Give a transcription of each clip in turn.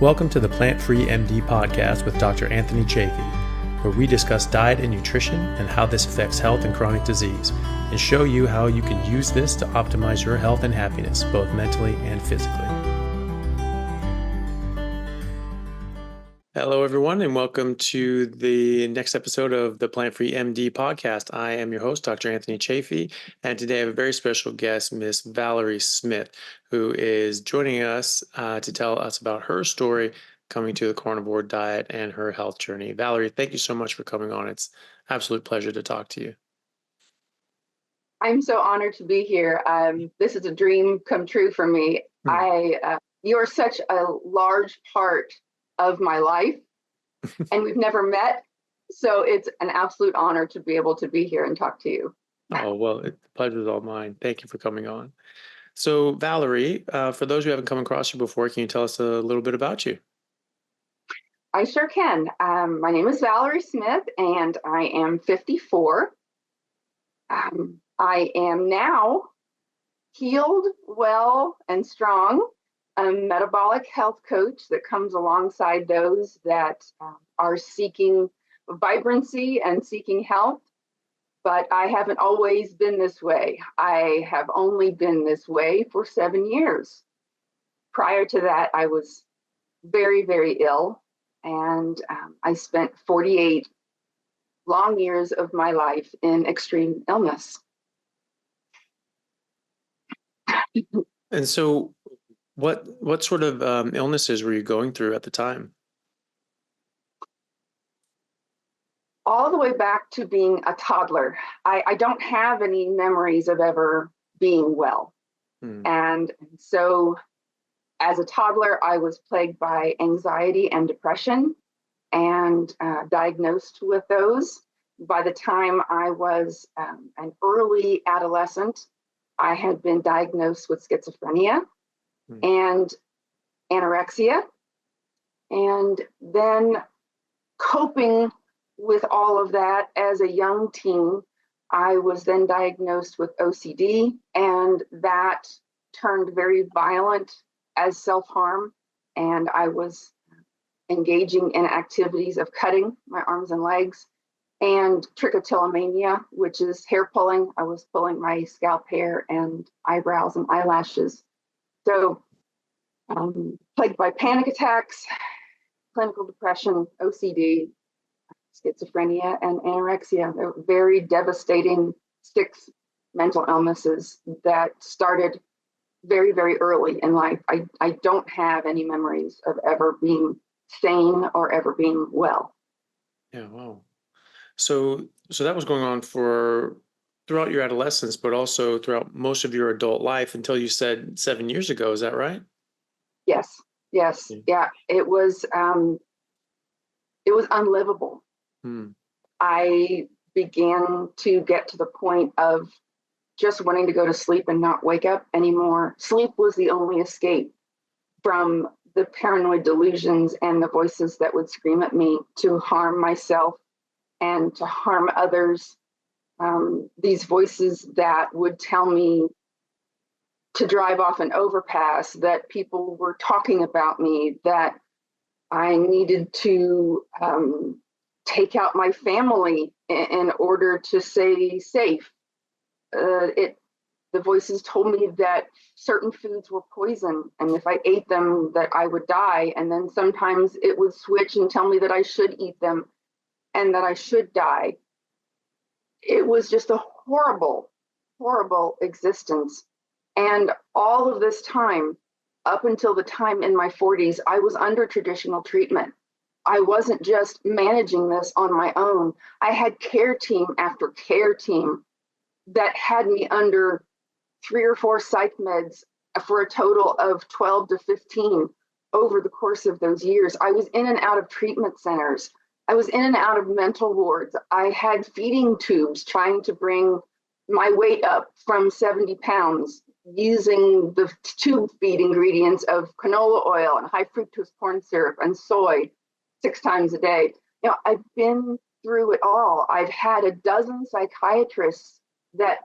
Welcome to the Plant-Free MD podcast with Dr. Anthony Chaffee, where we discuss diet and nutrition and how this affects health and chronic disease, and show you how you can use this to optimize your health and happiness, both mentally and physically. Hello, everyone, and welcome to the next episode of the Plant-Free MD podcast. I am your host, Dr. Anthony Chaffee, and today I have a very special guest, Miss Valerie Smith, who is joining us to tell us about her story coming to the carnivore diet and her health journey. Valerie, thank you so much for coming on. It's an absolute pleasure to talk to you. I'm so honored to be here. This is a dream come true for me. You're such a large part of my life, and we've never met, so it's an absolute honor to be able to be here and talk to you. Oh, well, the pleasure is all mine. Thank you for coming on. So, Valerie, for those who haven't come across you before, can you tell us a little bit about you? I sure can. My name is Valerie Smith, and I am 54. I am now healed, well, and strong. A metabolic health coach that comes alongside those that are seeking vibrancy and seeking health. But I haven't always been this way. I have only been this way for 7 years. Prior to that, I was very, very ill, and I spent 48 long years of my life in extreme illness. And so, what sort of illnesses were you going through at the time? All the way back to being a toddler. I don't have any memories of ever being well. And so as a toddler, I was plagued by anxiety and depression and diagnosed with those. By the time I was an early adolescent, I had been diagnosed with schizophrenia and anorexia. And then coping with all of that as a young teen, I was then diagnosed with OCD, and that turned very violent as self-harm. And I was engaging in activities of cutting my arms and legs, and trichotillomania, which is hair pulling. I was pulling my scalp hair and eyebrows and eyelashes. So plagued by panic attacks, clinical depression, OCD, schizophrenia, and anorexia. They're very devastating 6 mental illnesses that started very, very early in life. I don't have any memories of ever being sane or ever being well. Yeah, wow. So that was going on for throughout your adolescence, but also throughout most of your adult life until you said 7 years ago. Is that right? Yes. Yeah. It was unlivable. I began to get to the point of just wanting to go to sleep and not wake up anymore. Sleep was the only escape from the paranoid delusions and the voices that would scream at me to harm myself and to harm others. These voices that would tell me to drive off an overpass, that people were talking about me, that I needed to take out my family in order to stay safe. The voices told me that certain foods were poison, and if I ate them, that I would die. And then sometimes it would switch and tell me that I should eat them and that I should die. It was just a horrible, horrible existence. And all of this time, up until the time in my 40s, I was under traditional treatment. I wasn't just managing this on my own. I had care team after care team that had me under 3 or 4 psych meds for a total of 12 to 15 over the course of those years. I was in and out of treatment centers. I was in and out of mental wards. I had feeding tubes trying to bring my weight up from 70 pounds using the tube feed ingredients of canola oil and high fructose corn syrup and soy 6 times a day. I've been through it all. I've had a dozen psychiatrists that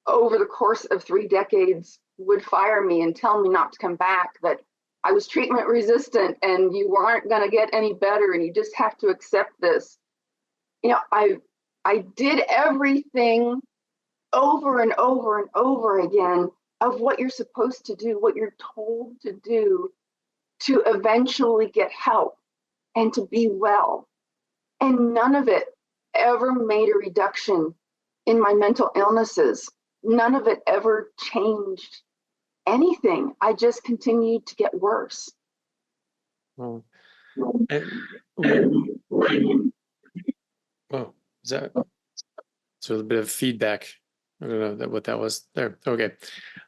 over the course of 3 decades would fire me and tell me not to come back, that I was treatment resistant and you aren't going to get any better and you just have to accept this. I did everything over and over and over again of what you're supposed to do, what you're told to do to eventually get help and to be well. And none of it ever made a reduction in my mental illnesses. None of it ever changed anything. I just continued to get worse. Oh, and oh, is that so a bit of feedback? I don't know what that was there. Okay.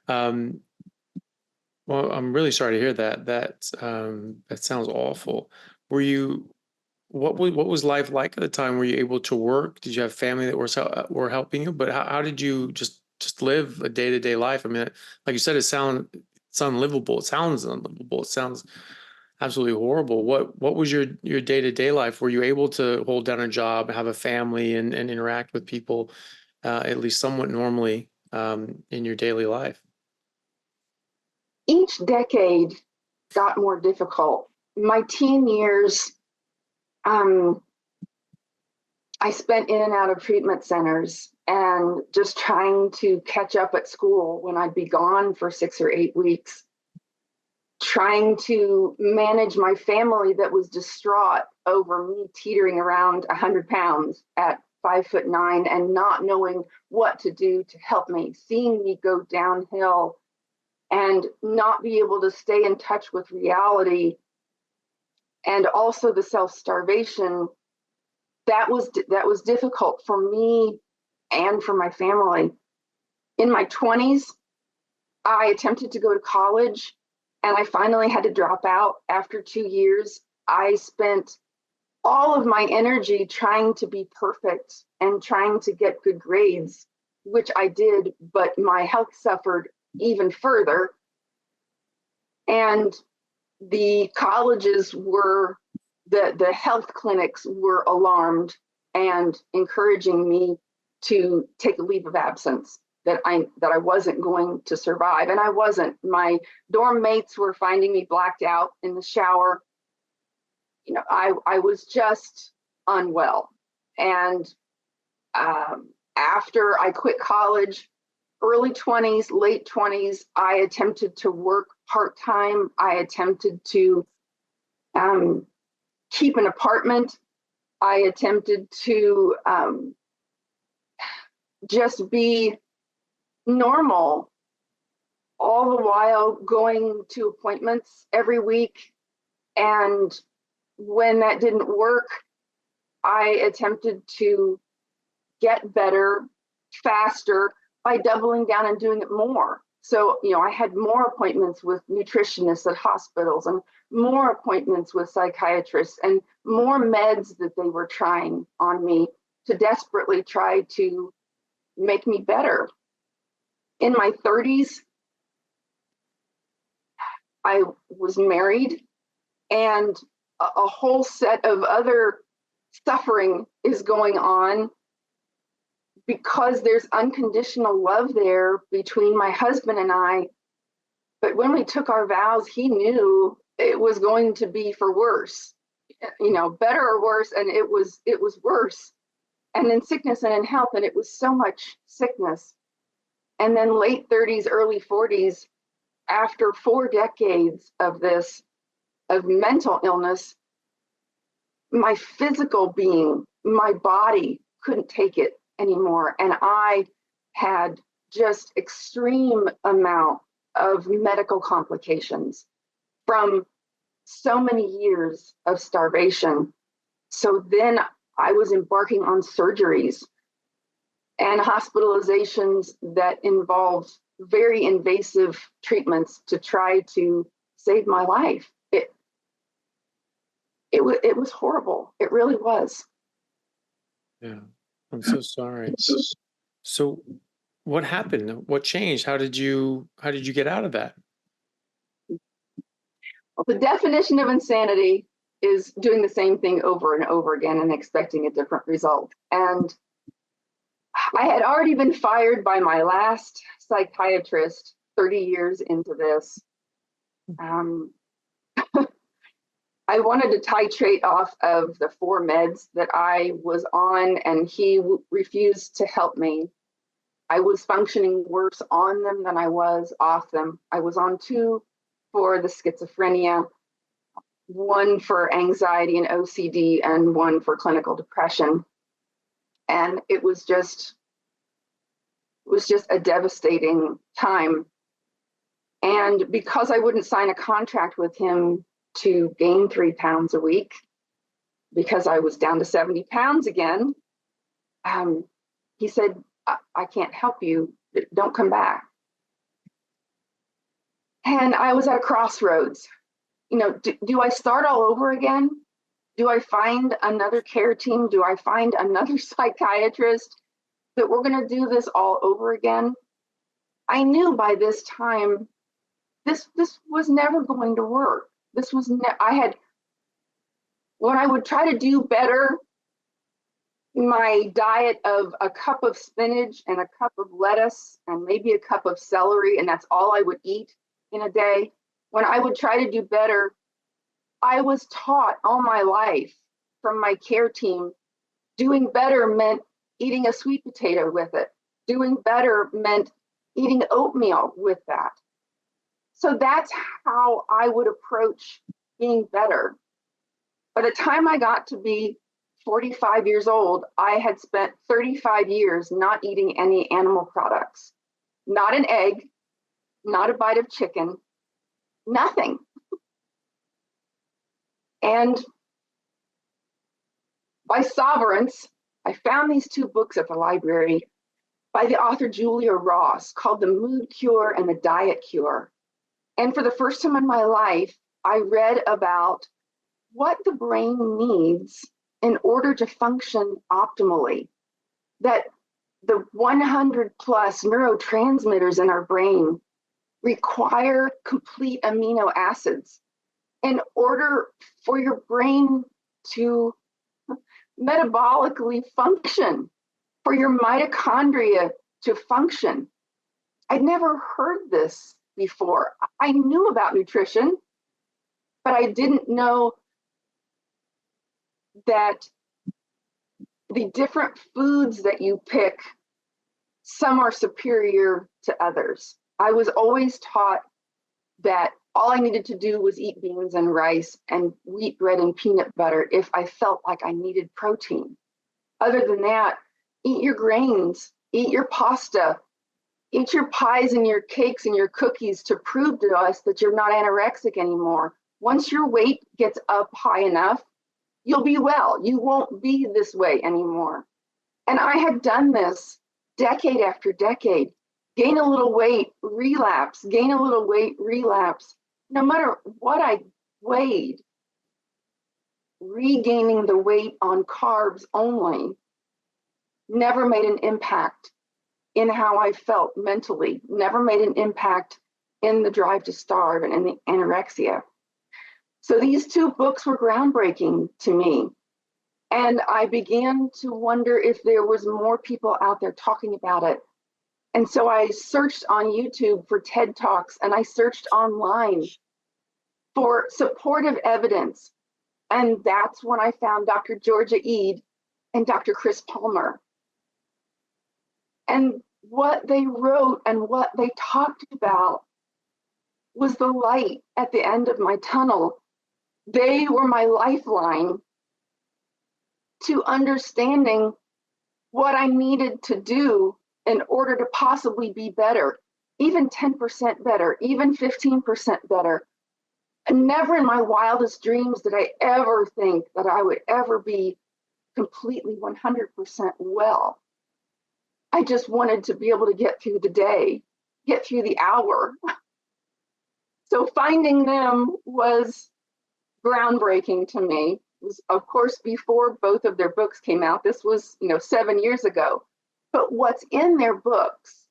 Well, I'm really sorry to hear that. That sounds awful. Were you, what was life like at the time? Were you able to work? Did you have family that were helping you? But how did you just live a day-to-day life? I mean, like you said, it's unlivable. It sounds unlivable. It sounds absolutely horrible. What was your day-to-day life? Were you able to hold down a job, have a family, and interact with people at least somewhat normally in your daily life? Each decade got more difficult. My teen years, I spent in and out of treatment centers and just trying to catch up at school when I'd be gone for 6 or 8 weeks, trying to manage my family that was distraught over me teetering around 100 pounds at 5'9" and not knowing what to do to help me, seeing me go downhill and not be able to stay in touch with reality, and also the self-starvation. That was difficult for me and for my family. In my 20s, I attempted to go to college and I finally had to drop out after 2 years. I spent all of my energy trying to be perfect and trying to get good grades, which I did, but my health suffered even further. And the colleges were, the health clinics were alarmed and encouraging me to take a leave of absence, that I wasn't going to survive. And I wasn't. My dorm mates were finding me blacked out in the shower. I was just unwell. And after I quit college, early 20s, late 20s, I attempted to work part-time. I attempted to keep an apartment. I attempted to just be normal, all the while going to appointments every week. And when that didn't work, I attempted to get better faster by doubling down and doing it more. So, I had more appointments with nutritionists at hospitals and more appointments with psychiatrists and more meds that they were trying on me to desperately try to make me better. In my 30s, I was married, and a whole set of other suffering is going on because there's unconditional love there between my husband and I. But when we took our vows, he knew it was going to be for worse, better or worse. And it was worse. And then sickness and in health. And it was so much sickness. And then late 30s, early 40s, after 4 decades of this, of mental illness, my physical being, my body couldn't take it anymore. And I had just extreme amount of medical complications from so many years of starvation. So then I was embarking on surgeries and hospitalizations that involved very invasive treatments to try to save my life. It was horrible. It really was. Yeah, I'm so sorry. So what happened? What changed? How did you get out of that? Well, the definition of insanity is doing the same thing over and over again and expecting a different result. And I had already been fired by my last psychiatrist 30 years into this. I wanted to titrate off of the 4 meds that I was on, and he refused to help me. I was functioning worse on them than I was off them. I was on 2 for the schizophrenia, 1 for anxiety and OCD, and 1 for clinical depression. And it was just a devastating time. And because I wouldn't sign a contract with him to gain 3 pounds a week, because I was down to 70 pounds again, he said, I can't help you. Don't come back. And I was at a crossroads. You know, do I start all over again? Do I find another care team? Do I find another psychiatrist that we're going to do this all over again? I knew by this time this was never going to work. This was when I would try to do better, my diet of a cup of spinach and a cup of lettuce and maybe a cup of celery, and that's all I would eat in a day. When I would try to do better, I was taught all my life from my care team, doing better meant eating a sweet potato with it. Doing better meant eating oatmeal with that. So that's how I would approach being better. By the time I got to be 45 years old, I had spent 35 years not eating any animal products. Not an egg, not a bite of chicken, nothing. And by Sovereigns, I found these 2 books at the library by the author Julia Ross called The Mood Cure and The Diet Cure. And for the first time in my life, I read about what the brain needs in order to function optimally. That the 100 plus neurotransmitters in our brain require complete amino acids in order for your brain to metabolically function, for your mitochondria to function. I'd never heard this before. I knew about nutrition, but I didn't know that the different foods that you pick, some are superior to others. I was always taught that all I needed to do was eat beans and rice and wheat bread and peanut butter if I felt like I needed protein. Other than that, eat your grains, eat your pasta, eat your pies and your cakes and your cookies to prove to us that you're not anorexic anymore. Once your weight gets up high enough, you'll be well. You won't be this way anymore. And I had done this decade after decade. Gain a little weight, relapse, gain a little weight, relapse. No matter what I weighed, regaining the weight on carbs only never made an impact in how I felt mentally, never made an impact in the drive to starve and in the anorexia. So these 2 books were groundbreaking to me. And I began to wonder if there was more people out there talking about it. And so I searched on YouTube for TED Talks, and I searched online for supportive evidence. And that's when I found Dr. Georgia Ede and Dr. Chris Palmer. And what they wrote and what they talked about was the light at the end of my tunnel. They were my lifeline to understanding what I needed to do in order to possibly be better, even 10% better, even 15% better. And never in my wildest dreams did I ever think that I would ever be completely 100% well. I just wanted to be able to get through the day, get through the hour. So finding them was groundbreaking to me. It was, of course, before both of their books came out. This was, 7 years ago. But what's in their books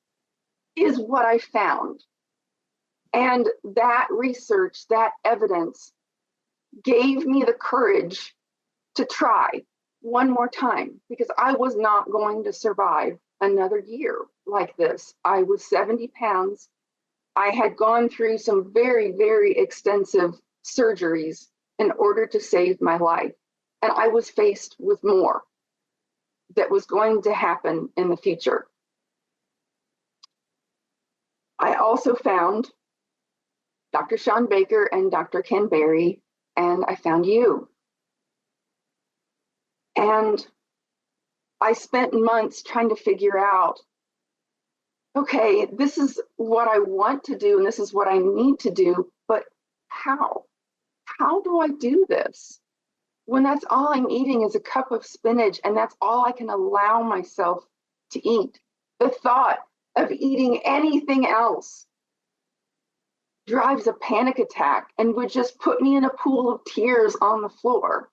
is what I found. And that research, that evidence gave me the courage to try one more time, because I was not going to survive another year like this. I was 70 pounds. I had gone through some very, very extensive surgeries in order to save my life. And I was faced with more that was going to happen in the future. I also found Dr. Sean Baker and Dr. Ken Berry, and I found you. And I spent months trying to figure out, okay, this is what I want to do and this is what I need to do, but how? How do I do this when that's all I'm eating is a cup of spinach and that's all I can allow myself to eat? The thought of eating anything else drives a panic attack and would just put me in a pool of tears on the floor.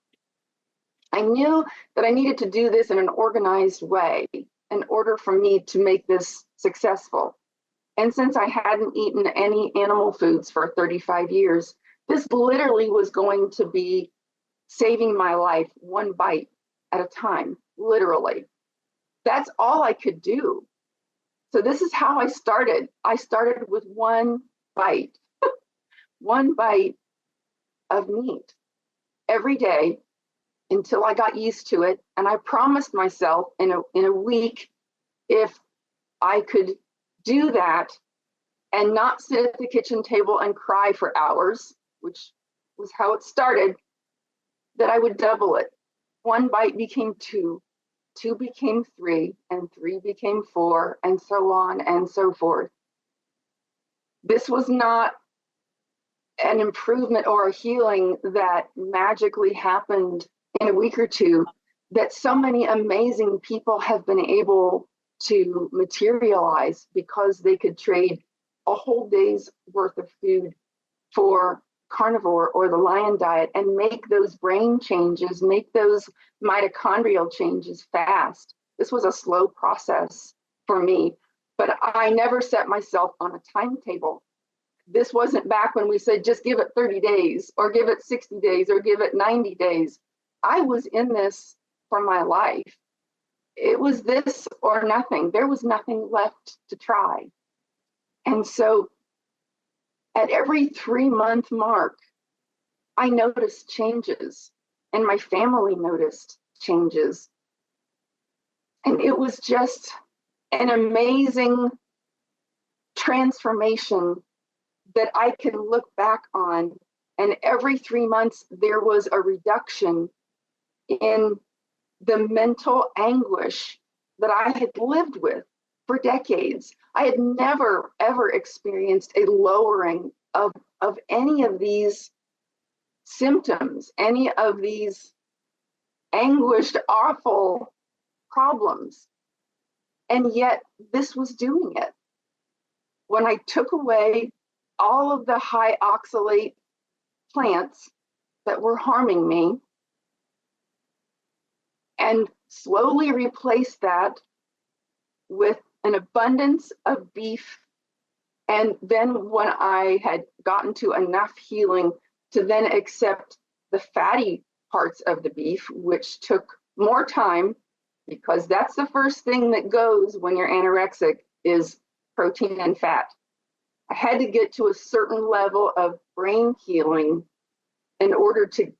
I knew that I needed to do this in an organized way in order for me to make this successful. And since I hadn't eaten any animal foods for 35 years, this literally was going to be saving my life one bite at a time, literally. That's all I could do. So this is how I started. I started with one bite, one bite of meat every day until I got used to it. And I promised myself in a week, if I could do that and not sit at the kitchen table and cry for hours, which was how it started, that I would double it. One bite became two, two became three, and three became four, and so on and so forth. This was not an improvement or a healing that magically happened in a week or two, that so many amazing people have been able to materialize because they could trade a whole day's worth of food for carnivore or the lion diet and make those brain changes, make those mitochondrial changes fast. This was a slow process for me, but I never set myself on a timetable. This wasn't back when we said, just give it 30 days or give it 60 days or give it 90 days. I was in this for my life. It was this or nothing. There was nothing left to try. And so at every 3-month mark, I noticed changes and my family noticed changes. And it was just an amazing transformation that I can look back on. And every 3 months, there was a reduction in the mental anguish that I had lived with for decades. I had never, ever experienced a lowering of any of these symptoms, any of these anguished, awful problems. And yet this was doing it. When I took away all of the high oxalate plants that were harming me and slowly replaced that with an abundance of beef. And then when I had gotten to enough healing to then accept the fatty parts of the beef, which took more time, because that's the first thing that goes when you're anorexic is protein and fat. I had to get to a certain level of brain healing in order to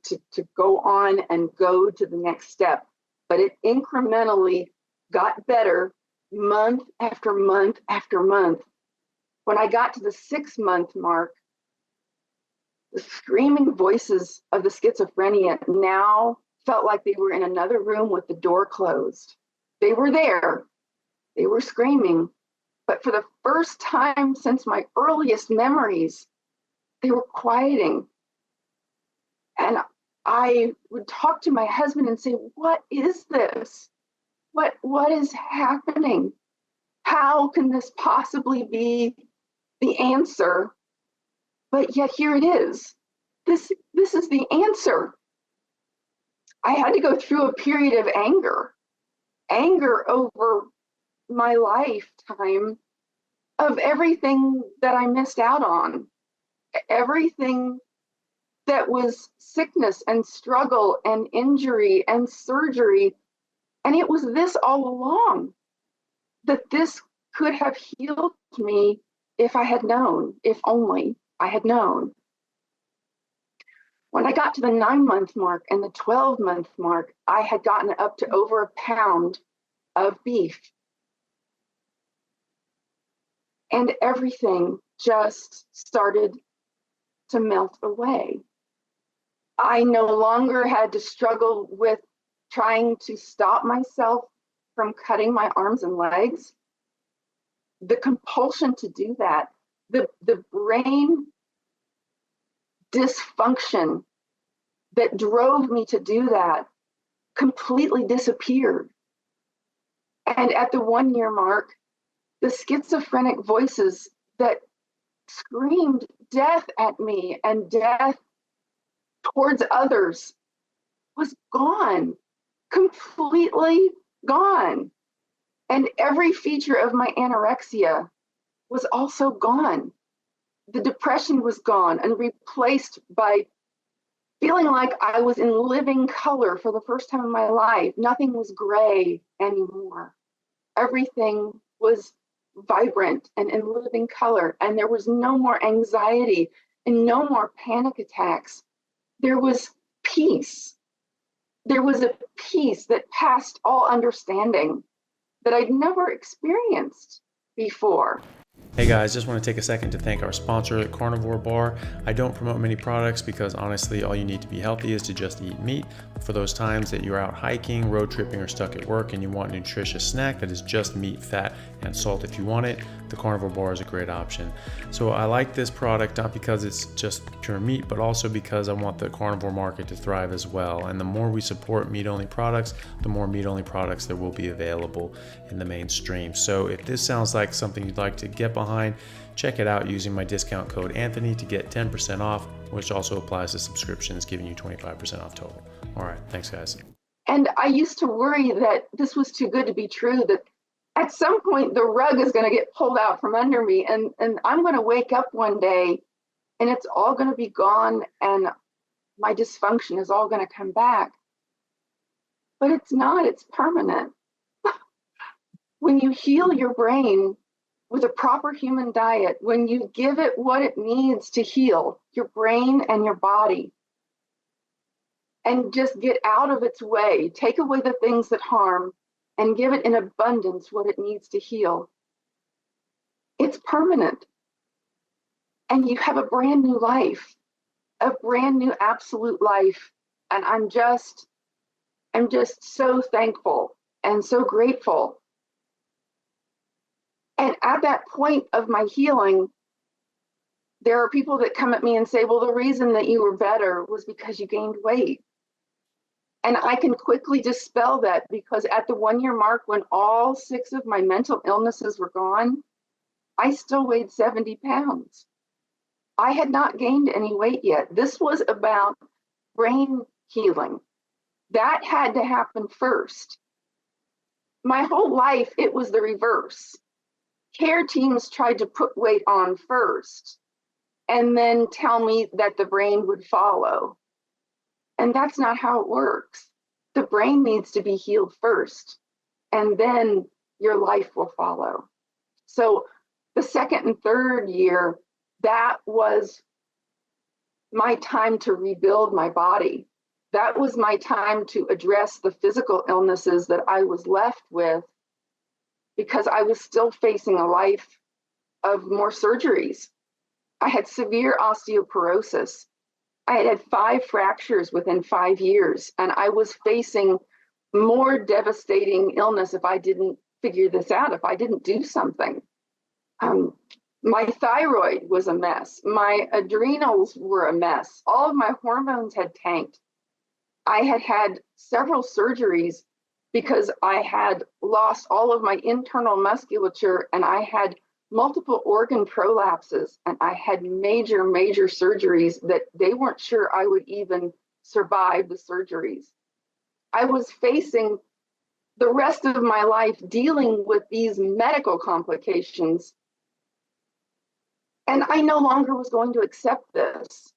go on and go to the next step. But it incrementally got better month after month after month. When I got to the 6-month mark, the screaming voices of the schizophrenia now felt like they were in another room with the door closed. They were there, they were screaming, but for the first time since my earliest memories, they were quieting. And I would talk to my husband and say, what is this? What is happening? How can this possibly be the answer? But yet here it is. This is the answer. I had to go through a period of anger over my lifetime of everything that I missed out on, everything that was sickness and struggle and injury and surgery. And it was this all along, that this could have healed me if I had known, if only I had known. When I got to the 9-month mark and the 12-month mark, I had gotten up to over a pound of beef. And everything just started to melt away. I no longer had to struggle with trying to stop myself from cutting my arms and legs. The compulsion to do that, the brain dysfunction that drove me to do that completely disappeared. And at the 1-year mark, the schizophrenic voices that screamed death at me and death towards others was gone, completely gone. And every feature of my anorexia was also gone. The depression was gone and replaced by feeling like I was in living color for the first time in my life. Nothing was gray anymore. Everything was vibrant and in living color, and there was no more anxiety and no more panic attacks. There was peace. There was a peace that passed all understanding that I'd never experienced before. Hey guys, just want to take a second to thank our sponsor, Carnivore Bar. I don't promote many products because honestly, all you need to be healthy is to just eat meat. For those times that you're out hiking, road tripping, or stuck at work and you want a nutritious snack that is just meat, fat, and salt if you want it, the Carnivore Bar is a great option. So I like this product not because it's just pure meat, but also because I want the carnivore market to thrive as well. And the more we support meat-only products, the more meat-only products there will be available in the mainstream. So if this sounds like something you'd like to get behind, check it out using my discount code Anthony to get 10% off, which also applies to subscriptions, giving you 25% off total. All right, thanks guys. And I used to worry that this was too good to be true, that at some point the rug is going to get pulled out from under me and I'm going to wake up one day and it's all going to be gone and my dysfunction is all going to come back. But it's not, it's permanent. When you heal your brain with a proper human diet, when you give it what it needs to heal your brain and your body, and just get out of its way, take away the things that harm, and give it in abundance what it needs to heal, it's permanent. And you have a brand new life, a brand new absolute life. And I'm just so thankful and so grateful. And at that point of my healing, there are people that come at me and say, well, the reason that you were better was because you gained weight. And I can quickly dispel that because at the 1-year mark, when all 6 of my mental illnesses were gone, I still weighed 70 pounds. I had not gained any weight yet. This was about brain healing. That had to happen first. My whole life, it was the reverse. Care teams tried to put weight on first and then tell me that the brain would follow. And that's not how it works. The brain needs to be healed first, and then your life will follow. So the 2nd and 3rd year, that was my time to rebuild my body. That was my time to address the physical illnesses that I was left with because I was still facing a life of more surgeries. I had severe osteoporosis. I had 5 fractures within 5 years, and I was facing more devastating illness if I didn't figure this out, if I didn't do something. My thyroid was a mess. My adrenals were a mess. All of my hormones had tanked. I had had several surgeries because I had lost all of my internal musculature and I had multiple organ prolapses, and I had major surgeries that they weren't sure I would even survive the surgeries. I was facing the rest of my life dealing with these medical complications, and I no longer was going to accept this.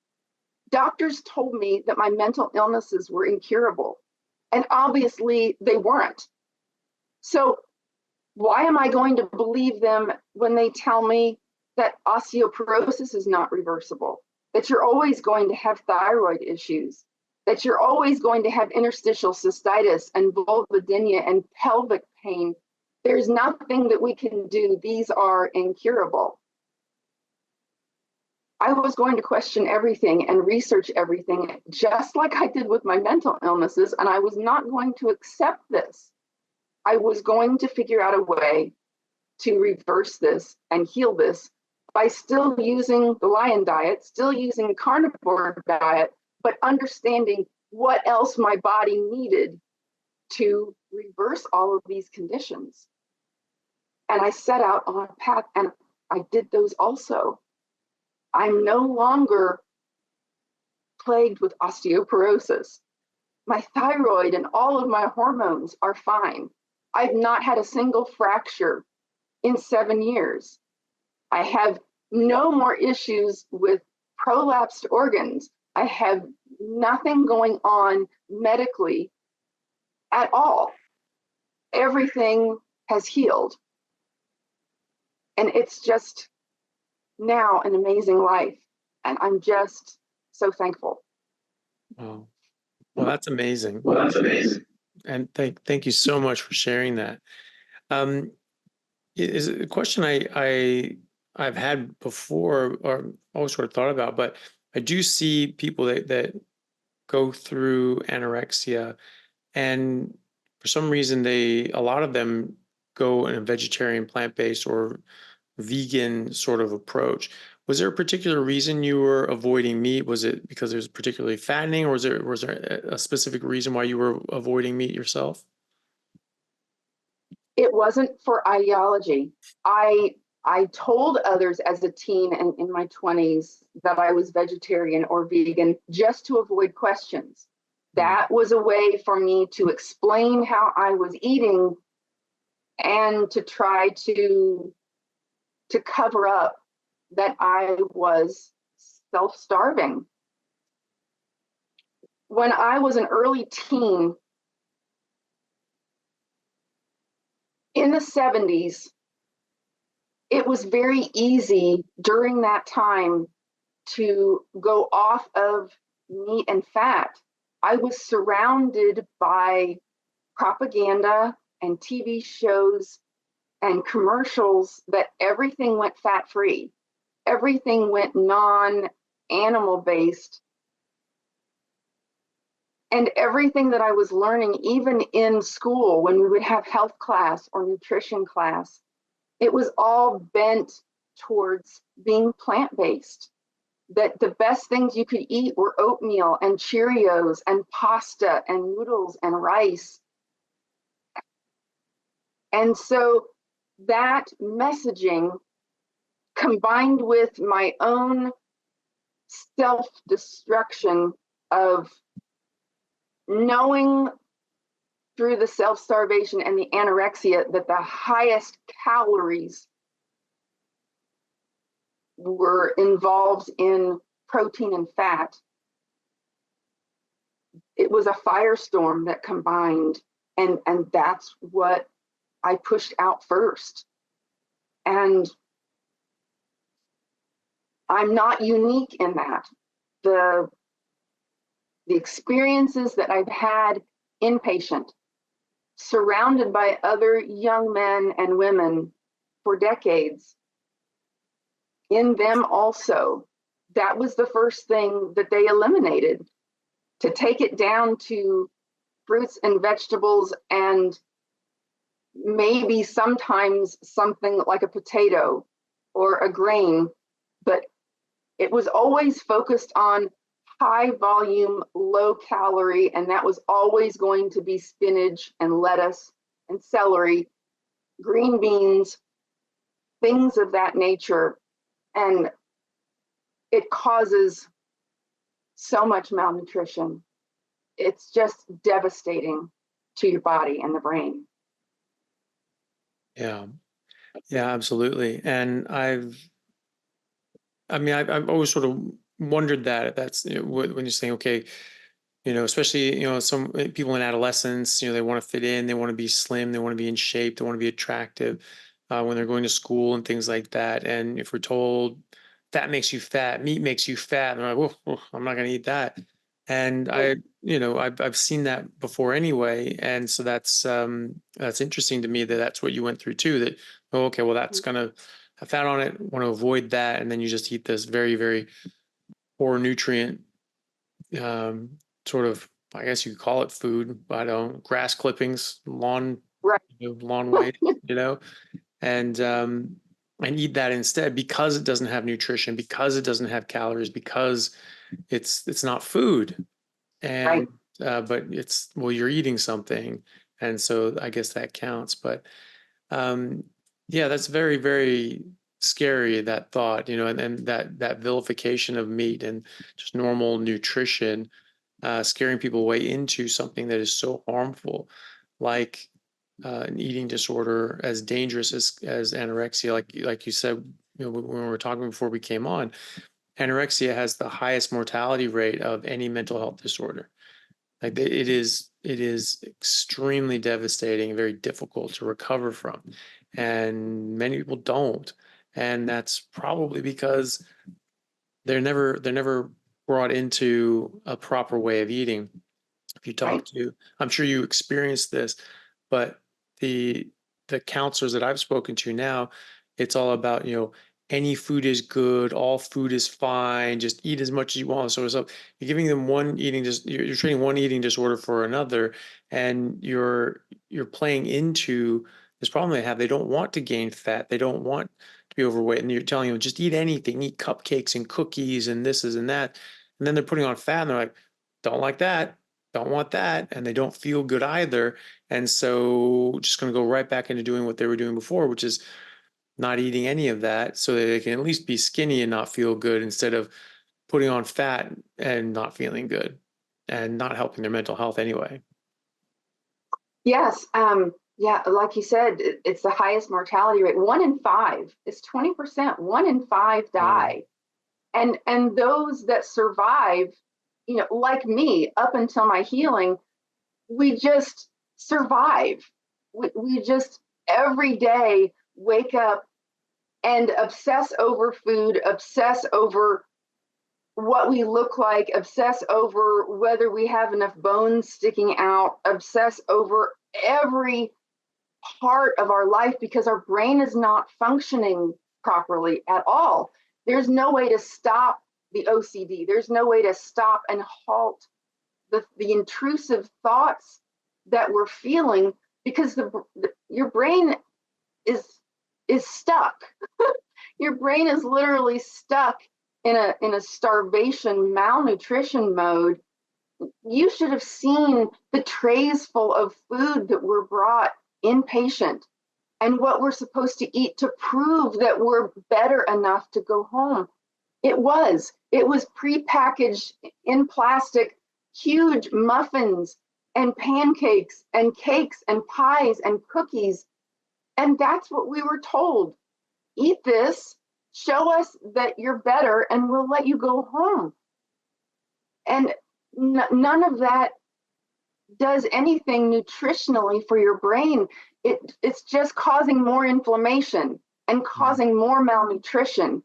Doctors told me that my mental illnesses were incurable, and obviously they weren't. So why am I going to believe them when they tell me that osteoporosis is not reversible, that you're always going to have thyroid issues, that you're always going to have interstitial cystitis and vulvodynia and pelvic pain. There's nothing that we can do. These are incurable. I was going to question everything and research everything, just like I did with my mental illnesses, and I was not going to accept this. I was going to figure out a way to reverse this and heal this by still using the lion diet, still using the carnivore diet, but understanding what else my body needed to reverse all of these conditions. And I set out on a path, and I did those also. I'm no longer plagued with osteoporosis. My thyroid and all of my hormones are fine. I've not had a single fracture in 7 years. I have no more issues with prolapsed organs. I have nothing going on medically at all. Everything has healed. And it's just now an amazing life. And I'm just so thankful. Oh, well, that's amazing. Well, that's amazing. And thank you so much for sharing that. Is a question I've had before, or always sort of thought about, but I do see people that go through anorexia, and for some reason a lot of them go in a vegetarian, plant-based, or vegan sort of approach. Was there a particular reason you were avoiding meat? Was it because it was particularly fattening, or was there a specific reason why you were avoiding meat yourself? It wasn't for ideology. I told others as a teen and in my 20s that I was vegetarian or vegan just to avoid questions. That was a way for me to explain how I was eating and to try to cover up that I was self-starving. When I was an early teen, in the 70s, it was very easy during that time to go off of meat and fat. I was surrounded by propaganda and TV shows and commercials that everything went fat-free. Everything went non-animal based. And everything that I was learning, even in school, when we would have health class or nutrition class, it was all bent towards being plant-based. That the best things you could eat were oatmeal and Cheerios and pasta and noodles and rice. And so that messaging, combined with my own self-destruction of knowing through the self-starvation and the anorexia that the highest calories were involved in protein and fat, it was a firestorm that combined, and that's what I pushed out first. And I'm not unique in that. The experiences that I've had inpatient, surrounded by other young men and women for decades, in them also, that was the first thing that they eliminated, to take it down to fruits and vegetables and maybe sometimes something like a potato or a grain, but it was always focused on high volume, low calorie, and that was always going to be spinach and lettuce and celery, green beans, things of that nature. And it causes so much malnutrition. It's just devastating to your body and the brain. Yeah, yeah, absolutely. And I've always sort of wondered that if that's, when you're saying, okay, especially, some people in adolescence, they want to fit in, they want to be slim, they want to be in shape, they want to be attractive when they're going to school and things like that. And if we're told fat makes you fat, meat makes you fat. And they're like, whoa, I'm not going to eat that. And Right. I've seen that before anyway. And so that's interesting to me that that's what you went through too, that, oh, okay, well, that's going to have fat on it. Want to avoid that. And then you just eat this very, very poor nutrient, um, sort of, I guess you could call it food. I don't grass clippings, Right. lawn waste, and eat that instead because it doesn't have nutrition, because it doesn't have calories, because it's not food. Right. And but it's, well, you're eating something, and so I guess that counts. But um, yeah, that's very, very scary, that thought, and that vilification of meat and just normal nutrition, scaring people away into something that is so harmful, like an eating disorder as dangerous as anorexia. Like you said, when we were talking before we came on, anorexia has the highest mortality rate of any mental health disorder. Like it is extremely devastating, very difficult to recover from, and many people don't. And that's probably because they're never brought into a proper way of eating. If you talk Right. to, I'm sure you experienced this, but the the counselors that I've spoken to now, it's all about, any food is good, all food is fine, just eat as much as you want. So you're giving them you're treating one eating disorder for another, and you're playing into this problem they have. They don't want to gain fat, they don't want to be overweight, and you're telling them just eat anything, eat cupcakes and cookies and this is and that, and then they're putting on fat, and they're like, don't like that, don't want that, and they don't feel good either. And so just going to go right back into doing what they were doing before, which is not eating any of that so that they can at least be skinny and not feel good, instead of putting on fat and not feeling good and not helping their mental health anyway. Yes. Yeah, like you said, it's the highest mortality rate. 1 in 5. It's 20%. 1 in 5 Wow. die. And those that survive, like me, up until my healing, we just survive. We just every day wake up and obsess over food, obsess over what we look like, obsess over whether we have enough bones sticking out, obsess over every part of our life because our brain is not functioning properly at all. There's no way to stop the OCD. There's no way to stop and halt the intrusive thoughts that we're feeling because your brain is is stuck. Your brain is literally stuck in a starvation, malnutrition mode. You should have seen the trays full of food that were brought inpatient and what we're supposed to eat to prove that we're better enough to go home. It was prepackaged in plastic, huge muffins and pancakes and cakes and pies and cookies. And that's what we were told. Eat this, show us that you're better, and we'll let you go home. And none of that does anything nutritionally for your brain. It's just causing more inflammation and Mm. causing more malnutrition.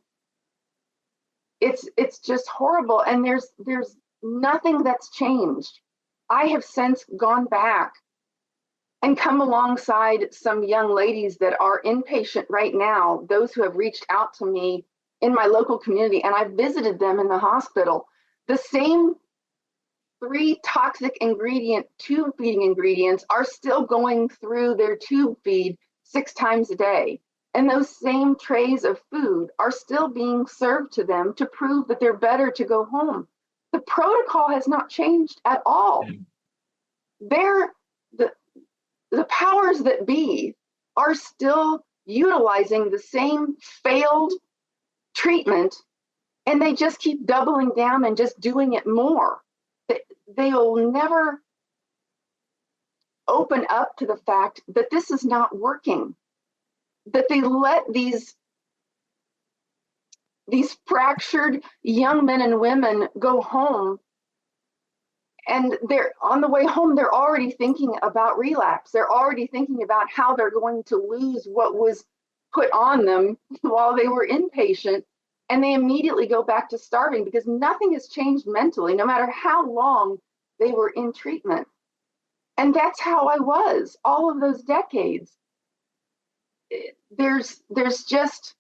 It's just horrible, and there's nothing that's changed. I have since gone back and come alongside some young ladies that are inpatient right now, those who have reached out to me in my local community, and I've visited them in the hospital. The same 3 toxic tube feeding ingredients are still going through their tube feed 6 times a day. And those same trays of food are still being served to them to prove that they're better to go home. The protocol has not changed at all. Yeah. They're the, the powers that be are still utilizing the same failed treatment, and they just keep doubling down and just doing it more. They'll never open up to the fact that this is not working, that they let these fractured young men and women go home, and they're on the way home, they're already thinking about relapse. They're already thinking about how they're going to lose what was put on them while they were inpatient, and they immediately go back to starving because nothing has changed mentally, no matter how long they were in treatment. And that's how I was all of those decades. There's just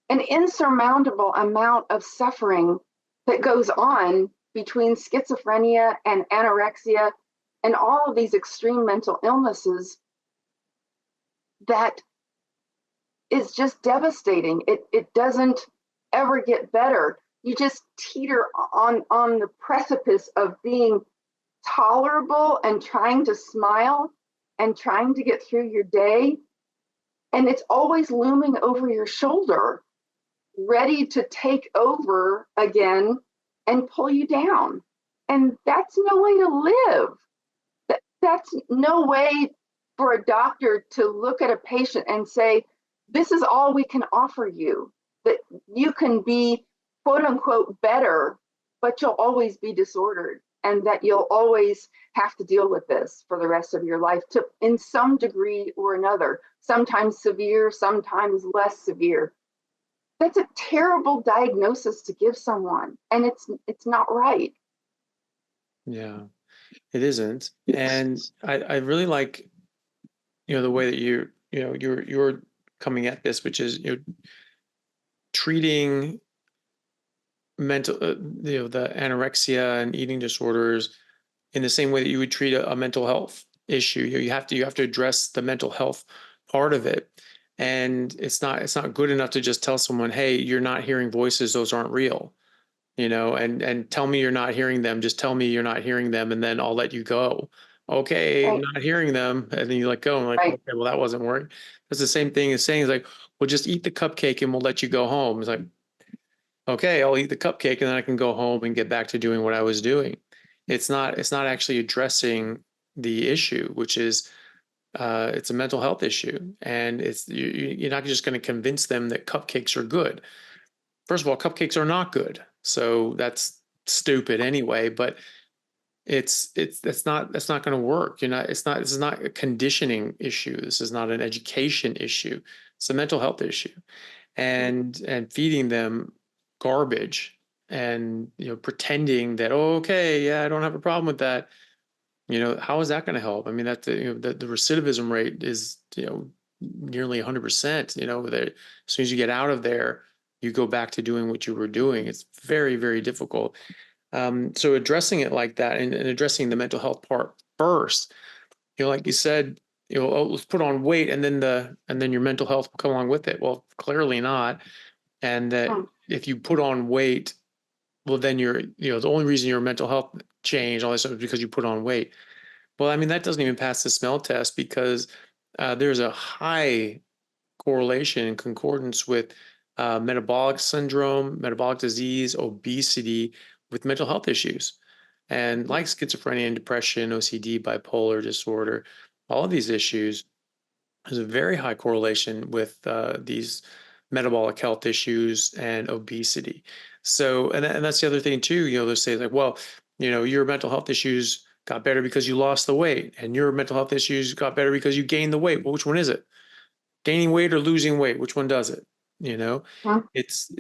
an insurmountable amount of suffering that goes on between schizophrenia and anorexia and all of these extreme mental illnesses that is just devastating. It doesn't ever get better. You just teeter on the precipice of being tolerable and trying to smile and trying to get through your day. And it's always looming over your shoulder, ready to take over again and pull you down. And that's no way to live. That's no way for a doctor to look at a patient and say, this is all we can offer you, that you can be quote unquote better, but you'll always be disordered, and that you'll always have to deal with this for the rest of your life in some degree or another, sometimes severe, sometimes less severe. That's a terrible diagnosis to give someone, and it's not right. Yeah, it isn't. And I really like, the way that you're coming at this, which is, treating mental, the anorexia and eating disorders in the same way that you would treat a mental health issue. You have to address the mental health part of it. And it's not good enough to just tell someone, hey, you're not hearing voices, those aren't real, and tell me you're not hearing them. Just tell me you're not hearing them, and then I'll let you go. Okay, I'm Right, not hearing them. And then you let go. And like, right, okay, well, that wasn't working. That's the same thing as saying, it's like, well, just eat the cupcake and we'll let you go home. It's like, okay, I'll eat the cupcake and then I can go home and get back to doing what I was doing. It's not actually addressing the issue, which is it's a mental health issue. And you're not just going to convince them that cupcakes are good. First of all, cupcakes are not good. So that's stupid anyway, but that's not going to work. This is not a conditioning issue. This is not an education issue. It's a mental health issue. And feeding them garbage and pretending that, oh, okay, yeah, I don't have a problem with that. How is that going to help? I mean, the recidivism rate is nearly 100%. That as soon as you get out of there, you go back to doing what you were doing. It's very, very difficult. So addressing it like that, and addressing the mental health part first, like you said, oh, let's put on weight and then your mental health will come along with it. Well, clearly not. And that if you put on weight, well, then the only reason your mental health changed, all this stuff, is because you put on weight. Well, I mean, that doesn't even pass the smell test, because there's a high correlation and concordance with metabolic syndrome, metabolic disease, obesity, with mental health issues. And like schizophrenia and depression, OCD, bipolar disorder, all of these issues, there's a very high correlation with these metabolic health issues and obesity. So, and that's the other thing too. They say like, well, your mental health issues got better because you lost the weight, and your mental health issues got better because you gained the weight. Well, which one is it? Gaining weight or losing weight? Which one does it? It's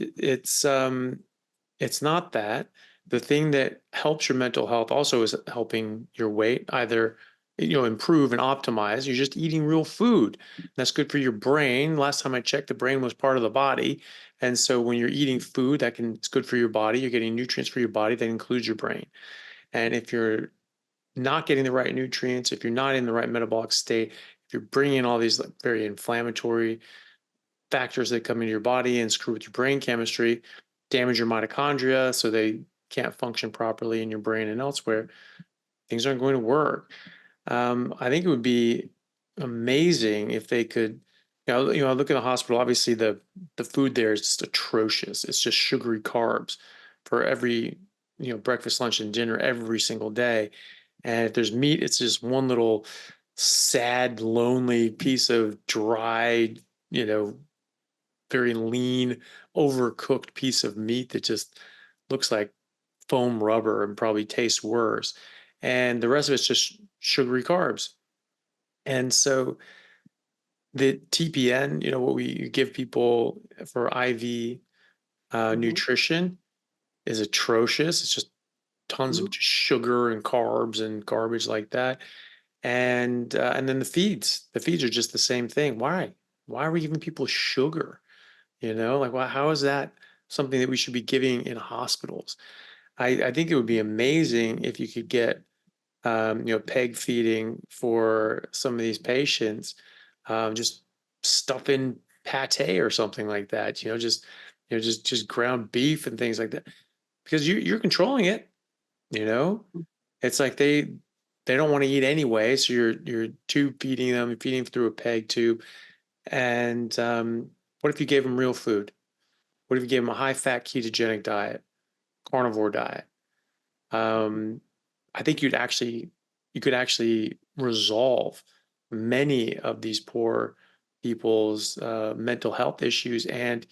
it's not that. The thing that helps your mental health also is helping your weight either improve and optimize. You're just eating real food. That's good for your brain. Last time I checked, the brain was part of the body. And so when you're eating food, it's good for your body. You're getting nutrients for your body that includes your brain. And if you're not getting the right nutrients, if you're not in the right metabolic state, if you're bringing in all these very inflammatory factors that come into your body and screw with your brain chemistry, damage your mitochondria so they can't function properly in your brain and elsewhere, things aren't going to work. I think it would be amazing if they could, I look at the hospital, obviously the food there is just atrocious. It's just sugary carbs for every, breakfast, lunch, and dinner every single day. And if there's meat, it's just one little sad, lonely piece of dry, very lean, overcooked piece of meat that just looks like foam rubber and probably tastes worse. And the rest of it's just sugary carbs. And so the TPN, what we give people for IV Mhm. Nutrition is atrocious. It's just tons Mhm. of just sugar and carbs and garbage like that. And then the feeds are just the same thing. Why are we giving people sugar? Like, well, how is that something that we should be giving in hospitals? I think it would be amazing if you could get peg feeding for some of these patients, just stuff in pate or something like that. Just ground beef and things like that, because you're controlling it. You know, it's like they don't want to eat anyway, so you're tube feeding them, feeding them through a peg tube. And what if you gave them real food? What if you gave them a high fat ketogenic diet, carnivore diet? Um, I think you could actually resolve many of these poor people's mental health issues and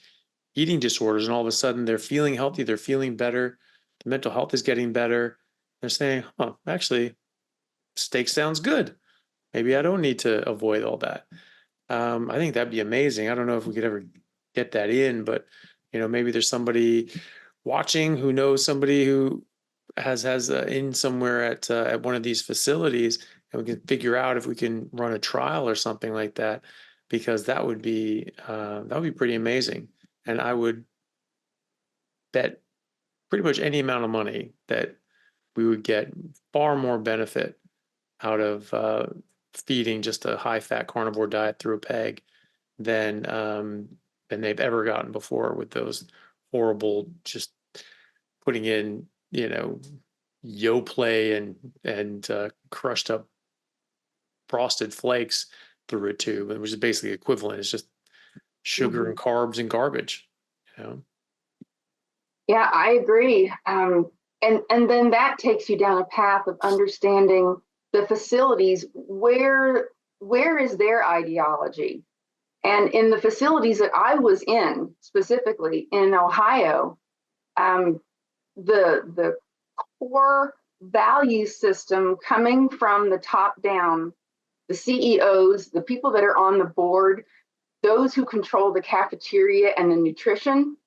eating disorders. And all of a sudden, they're feeling healthy, they're feeling better, the mental health is getting better. They're saying, "Oh, actually, steak sounds good. Maybe I don't need to avoid all that." I think that'd be amazing. I don't know if we could ever get that in, but maybe there's somebody watching who knows somebody who has in somewhere at one of these facilities, and we can figure out if we can run a trial or something like that, because that would be pretty amazing. And I would bet pretty much any amount of money that we would get far more benefit out of feeding just a high fat carnivore diet through a peg than than they've ever gotten before with those horrible, just putting in Yoplait and crushed up frosted flakes through a tube, which is basically equivalent. It's just sugar Mhm. and carbs and garbage. You know? Yeah, I agree. And then that takes you down a path of understanding the facilities. Where is their ideology? And in the facilities that I was in, specifically in Ohio, um, the core value system coming from the top down, the CEOs, the people that are on the board, those who control the cafeteria and the nutrition,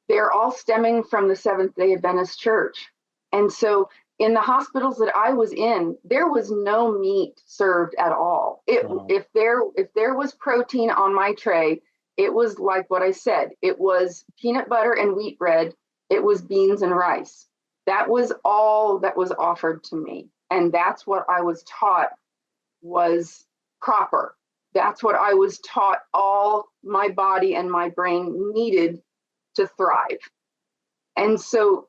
they're all stemming from the Seventh Day Adventist Church. And so in the hospitals that I was in, there was no meat served at all. Wow. If there was protein on my tray, it was like what I said. It was peanut butter and wheat bread. It was beans and rice. That was all that was offered to me. And that's what I was taught was proper. That's what I was taught all my body and my brain needed to thrive. And so,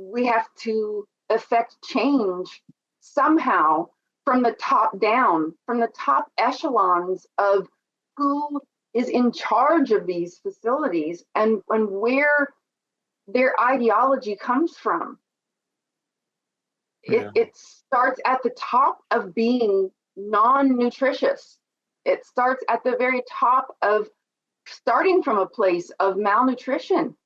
we have to affect change somehow from the top down, from the top echelons of who is in charge of these facilities and where their ideology comes from. Yeah. It starts at the top of being non-nutritious. It starts at the very top of starting from a place of malnutrition.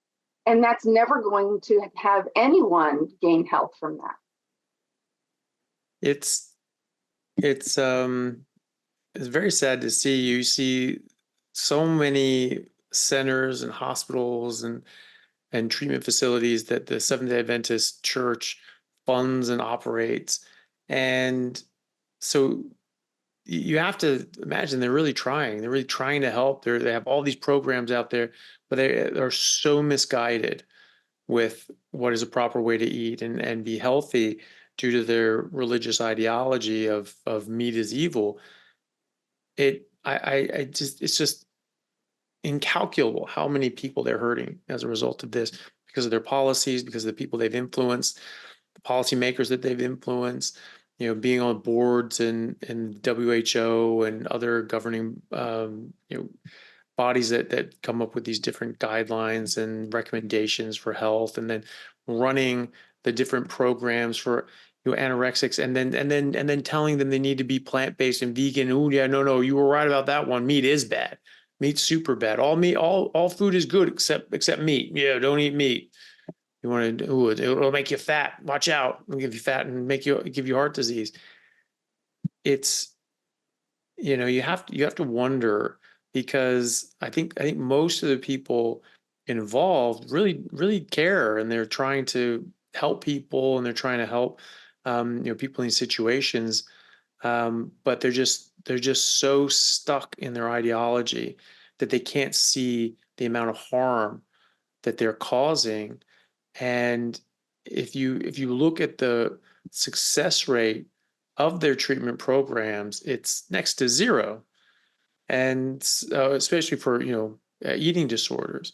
And that's never going to have anyone gain health from that. It's it's um it's very sad to see. You see so many centers and hospitals and treatment facilities that the Seventh Day Adventist Church funds and operates. And so you have to imagine they're really trying. They're really trying to help. They have all these programs out there, but they are so misguided with what is a proper way to eat and be healthy due to their religious ideology of meat is evil. I just it's just incalculable how many people they're hurting as a result of this, because of their policies, because of the people they've influenced, the policymakers that they've influenced, being on boards and WHO and other governing bodies that come up with these different guidelines and recommendations for health, and then running the different programs for anorexics, and then telling them they need to be plant-based and vegan. Oh yeah, no, you were right about that one. Meat is bad. Meat's super bad. All meat, all food is good except meat. Yeah, don't eat meat. You want to? Ooh, it'll make you fat. Watch out! It'll give you fat and give you heart disease. It's you have to wonder, because I think most of the people involved really, really care, and they're trying to help people, and they're trying to help, people in these situations. But they're just so stuck in their ideology that they can't see the amount of harm that they're causing. And if you look at the success rate of their treatment programs, it's next to zero, and especially for eating disorders.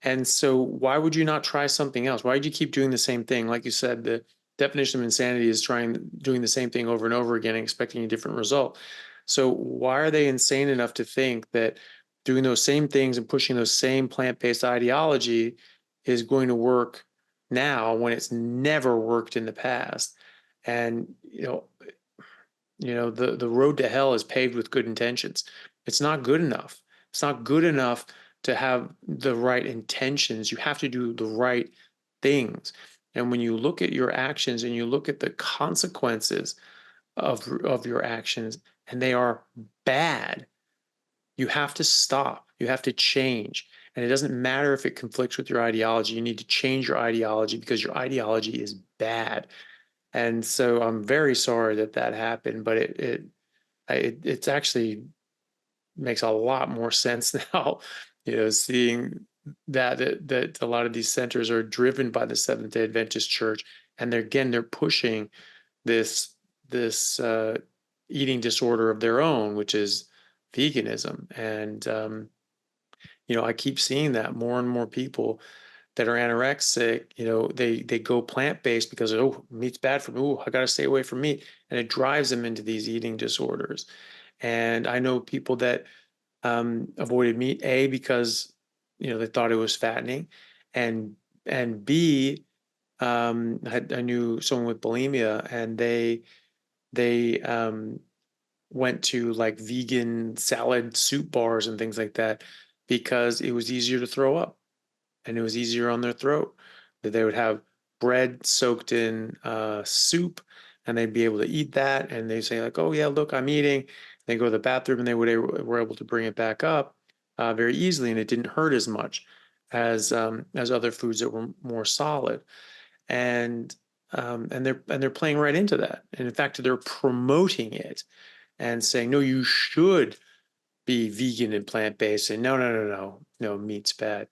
And so why would you not try something else? Why would you keep doing the same thing? Like you said, the definition of insanity is doing the same thing over and over again and expecting a different result. So why are they insane enough to think that doing those same things and pushing those same plant-based ideology is going to work now when it's never worked in the past? And the road to hell is paved with good intentions. It's not good enough. It's not good enough to have the right intentions. You have to do the right things. And when you look at your actions and you look at the consequences of your actions, and they are bad, you have to stop. You have to change. And it doesn't matter if it conflicts with your ideology. You need to change your ideology because your ideology is bad. And so I'm very sorry that that happened, but it's actually makes a lot more sense now, seeing that a lot of these centers are driven by the Seventh-day Adventist Church, and they're pushing this eating disorder of their own, which is veganism. And I keep seeing that more and more people that are anorexic, they go plant-based because, oh, meat's bad for me. Oh, I got to stay away from meat. And it drives them into these eating disorders. And I know people that avoided meat, A, because, they thought it was fattening, and B, I knew someone with bulimia, and they went to like vegan salad soup bars and things like that because it was easier to throw up and it was easier on their throat. That they would have bread soaked in soup, and they'd be able to eat that. And they say like, "Oh yeah, look, I'm eating." They go to the bathroom, and they were able to bring it back up very easily, and it didn't hurt as much as other foods that were more solid. And they're playing right into that. And in fact, they're promoting it and saying, "No, you should be vegan and plant-based." And no, no, no, no, no, meat's bad.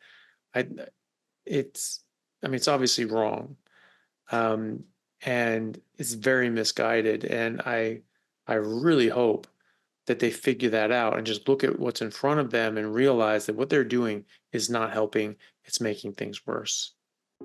I it's I mean, it's obviously wrong, um, and it's very misguided. And I really hope that they figure that out and just look at what's in front of them and realize that what they're doing is not helping. It's making things worse.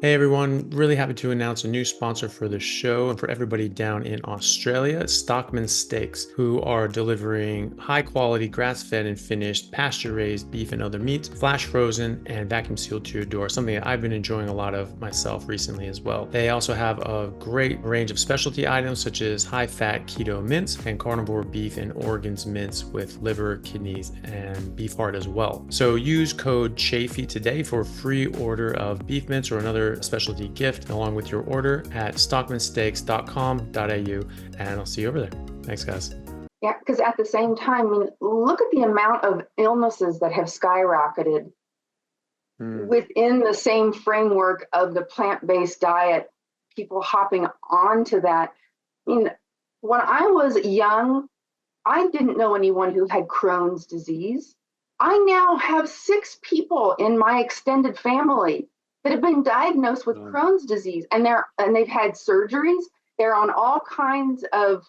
Hey everyone, really happy to announce a new sponsor for the show and for everybody down in Australia, Stockman Steaks, who are delivering high quality grass-fed and finished pasture-raised beef and other meats, flash frozen and vacuum sealed to your door, something that I've been enjoying a lot of myself recently as well. They also have a great range of specialty items such as high-fat keto mince and carnivore beef and organs mince with liver, kidneys, and beef heart as well. So use code Chaffee today for a free order of beef mince or another specialty gift along with your order at stockmansteaks.com.au, and I'll see you over there. Thanks, guys. Yeah, because at the same time, I mean, look at the amount of illnesses that have skyrocketed within the same framework of the plant-based diet, people hopping onto that. I mean, when I was young, I didn't know anyone who had Crohn's disease. I now have 6 people in my extended family that have been diagnosed with Crohn's disease, and they've had surgeries. They're on all kinds of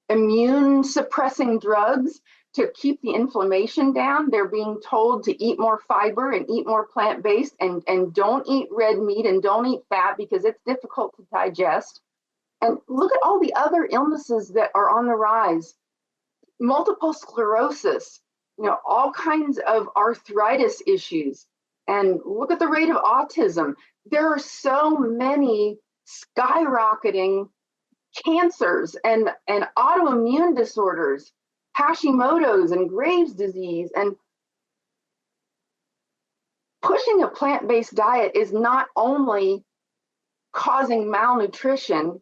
immune suppressing drugs to keep the inflammation down. They're being told to eat more fiber and eat more plant-based and don't eat red meat and don't eat fat because it's difficult to digest. And look at all the other illnesses that are on the rise. Multiple sclerosis, all kinds of arthritis issues. And look at the rate of autism. There are so many skyrocketing cancers and autoimmune disorders, Hashimoto's and Graves' disease. And pushing a plant-based diet is not only causing malnutrition,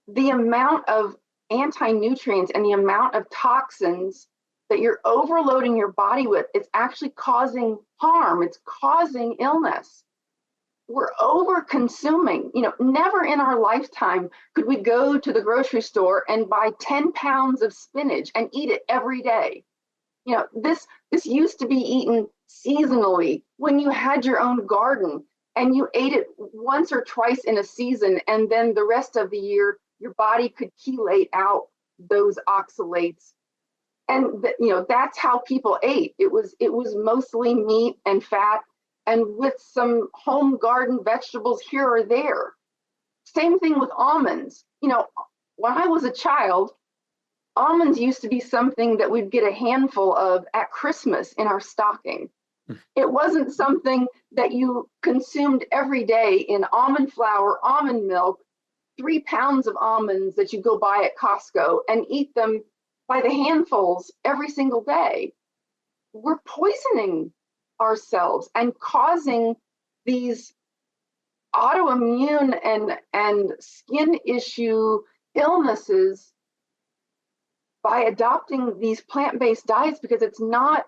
the amount of anti-nutrients and the amount of toxins that you're overloading your body with, it's actually causing harm. It's causing illness. We're over consuming. Never in our lifetime could we go to the grocery store and buy 10 pounds of spinach and eat it every day. This used to be eaten seasonally when you had your own garden and you ate it once or twice in a season, and then the rest of the year your body could chelate out those oxalates. And that's how people ate. It was mostly meat and fat, and with some home garden vegetables here or there. Same thing with almonds. When I was a child, almonds used to be something that we'd get a handful of at Christmas in our stocking. It wasn't something that you consumed every day in almond flour, almond milk, 3 pounds of almonds that you go buy at Costco and eat them by the handfuls every single day. We're poisoning ourselves and causing these autoimmune and skin issue illnesses by adopting these plant-based diets, because it's not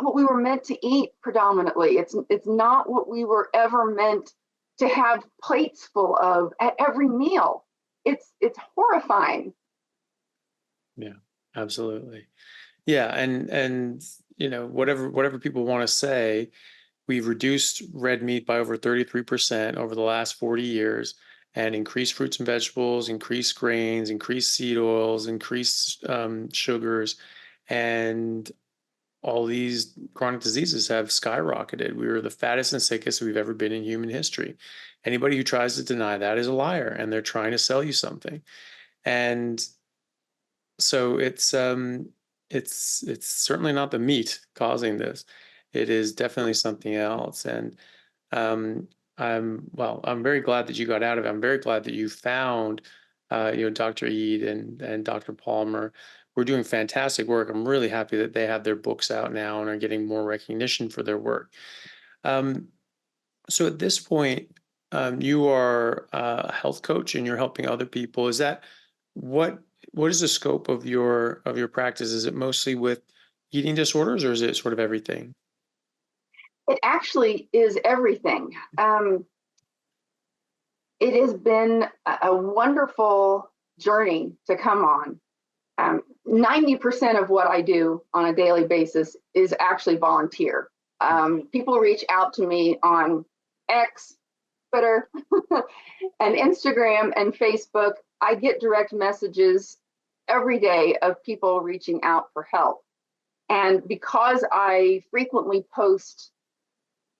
what we were meant to eat predominantly. It's not what we were ever meant to have plates full of at every meal. It's horrifying. Yeah, absolutely. Yeah, and whatever people want to say, we've reduced red meat by over 33% over the last 40 years, and increased fruits and vegetables, increased grains, increased seed oils, increased sugars, and all these chronic diseases have skyrocketed. We are the fattest and sickest we've ever been in human history. Anybody who tries to deny that is a liar, and they're trying to sell you something. And so it's certainly not the meat causing this. It is definitely something else. And I'm very glad that you got out of it. I'm very glad that you found Dr. Eid and Dr. Palmer. We're doing fantastic work. I'm really happy that they have their books out now and are getting more recognition for their work. So at this point, you are a health coach and you're helping other people. Is that what is the scope of your practice? Is it mostly with eating disorders, or is it sort of everything? It actually is everything. It has been a wonderful journey to come on. 90% of what I do on a daily basis is actually volunteer. People reach out to me on X, Twitter, and Instagram and Facebook. I get direct messages every day of people reaching out for help. And because I frequently post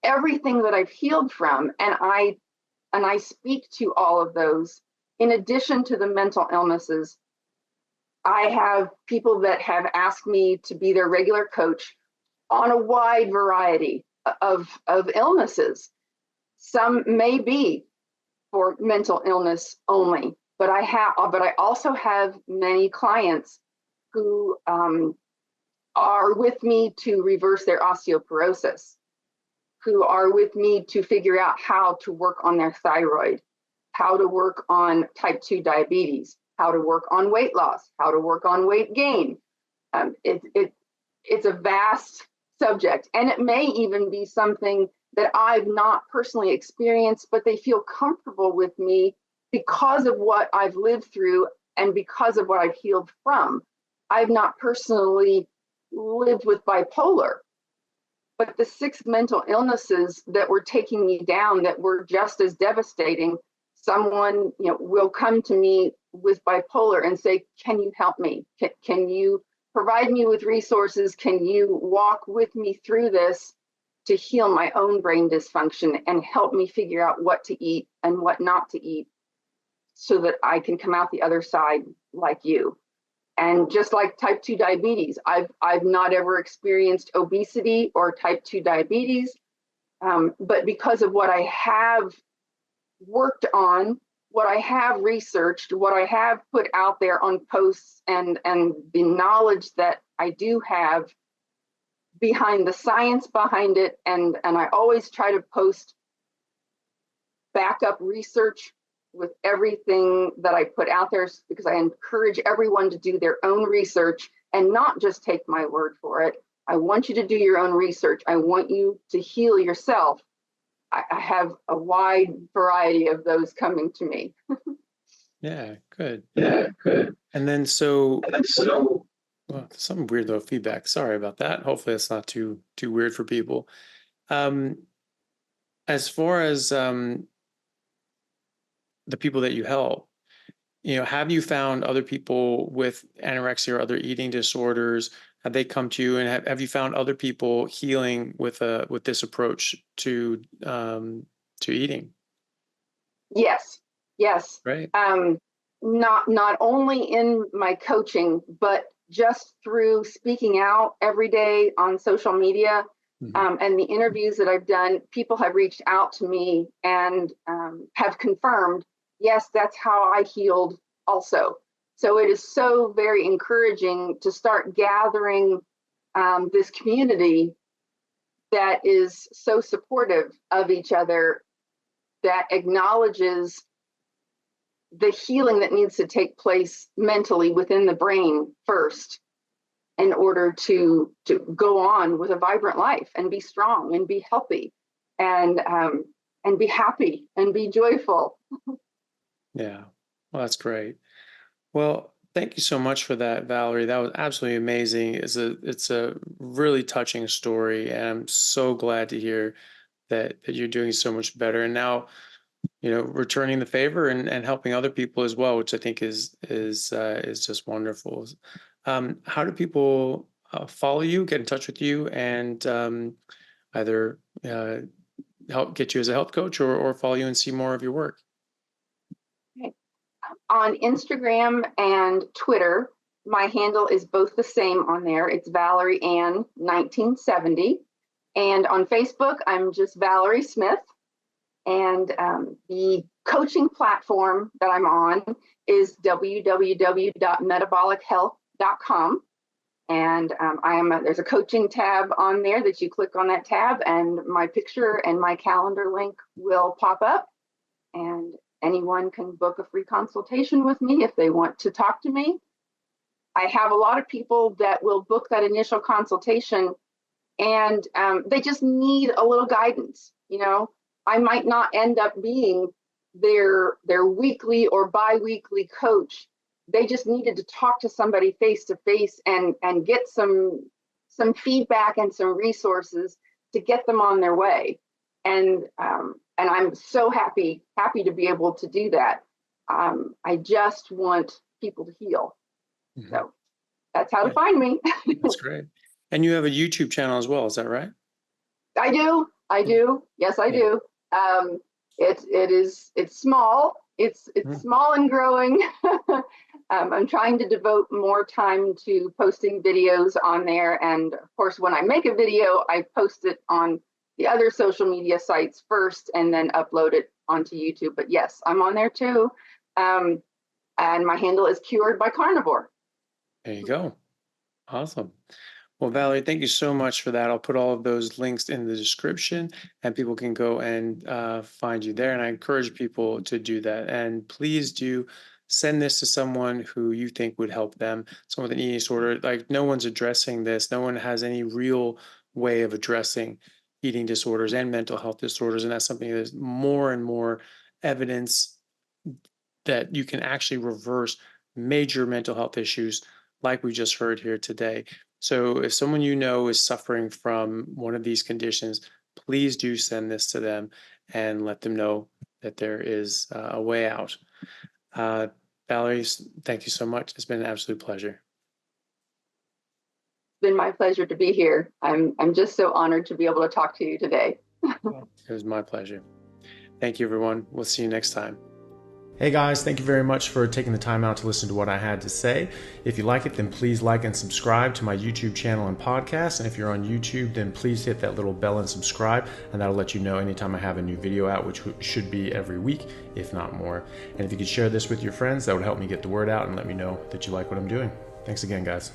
everything that I've healed from, and I speak to all of those, in addition to the mental illnesses, I have people that have asked me to be their regular coach on a wide variety of illnesses. Some may be for mental illness only, but I also have many clients who are with me to reverse their osteoporosis, who are with me to figure out how to work on their thyroid, how to work on type 2 diabetes, how to work on weight loss, how to work on weight gain. It's a vast subject, and it may even be something that I've not personally experienced, but they feel comfortable with me because of what I've lived through and because of what I've healed from. I've not personally lived with bipolar, but the 6 mental illnesses that were taking me down that were just as devastating, someone will come to me with bipolar and say, can you help me? Can you provide me with resources? Can you walk with me through this to heal my own brain dysfunction and help me figure out what to eat and what not to eat so that I can come out the other side like you? And just like type 2 diabetes, I've not ever experienced obesity or type 2 diabetes, but because of what I have worked on, what I have researched, what I have put out there on posts, and the knowledge that I do have behind the science behind it, and I always try to post backup research with everything that I put out there, because I encourage everyone to do their own research and not just take my word for it. I want you to do your own research. I want you to heal yourself. I have a wide variety of those coming to me. Yeah, good. Yeah, good. And then well, some weird little feedback. Sorry about that. Hopefully it's not too weird for people. As far as the people that you help, have you found other people with anorexia or other eating disorders? Have they come to you, and have you found other people healing with this approach to eating? Yes, yes. Right. Not only in my coaching, but just through speaking out every day on social media, and the interviews that I've done, people have reached out to me and have confirmed, yes, that's how I healed also. So it is so very encouraging to start gathering this community that is so supportive of each other, that acknowledges the healing that needs to take place mentally within the brain first, in order to go on with a vibrant life and be strong and be healthy and be happy and be joyful. Yeah. Well, that's great. Well, thank you so much for that, Valerie. That was absolutely amazing. It's a really touching story, and I'm so glad to hear that you're doing so much better. And now, returning the favor and helping other people as well, which I think is just wonderful. How do people follow you, get in touch with you, and either help get you as a health coach, or follow you and see more of your work? On Instagram and Twitter, my handle is both the same on there. It's Valerie Anne 1970. And on Facebook, I'm just Valerie Smith. And the coaching platform that I'm on is www.metabolichealth.com. And there's a coaching tab on there that you click on that tab, and my picture and my calendar link will pop up, and anyone can book a free consultation with me if they want to talk to me. I have a lot of people that will book that initial consultation, and they just need a little guidance. I might not end up being their weekly or bi-weekly coach. They just needed to talk to somebody face to face and get some feedback and some resources to get them on their way. And I'm so happy to be able to do that. I just want people to heal. So that's how to find me. That's great. And you have a YouTube channel as well, is that right? I do. Yes, I do. It's small. It's small and growing. I'm trying to devote more time to posting videos on there. And of course, when I make a video, I post it on the other social media sites first and then upload it onto YouTube. But yes, I'm on there too. And my handle is Cured by Carnivore. There you go. Awesome. Well, Valerie, thank you so much for that. I'll put all of those links in the description, and people can go and find you there. And I encourage people to do that. And please do send this to someone who you think would help them, someone with an eating disorder. Like, no one's addressing this. No one has any real way of addressing eating disorders and mental health disorders. And that's something there's more and more evidence that you can actually reverse major mental health issues like we just heard here today. So if someone is suffering from one of these conditions, please do send this to them and let them know that there is a way out. Valerie, thank you so much. It's been an absolute pleasure. It's been my pleasure to be here. I'm just so honored to be able to talk to you today. It was my pleasure. Thank you, everyone. We'll see you next time. Hey guys, thank you very much for taking the time out to listen to what I had to say. If you like it, then please like and subscribe to my YouTube channel and podcast. And if you're on YouTube, then please hit that little bell and subscribe, and that'll let you know anytime I have a new video out, which should be every week, if not more. And if you could share this with your friends, that would help me get the word out and let me know that you like what I'm doing. Thanks again, guys.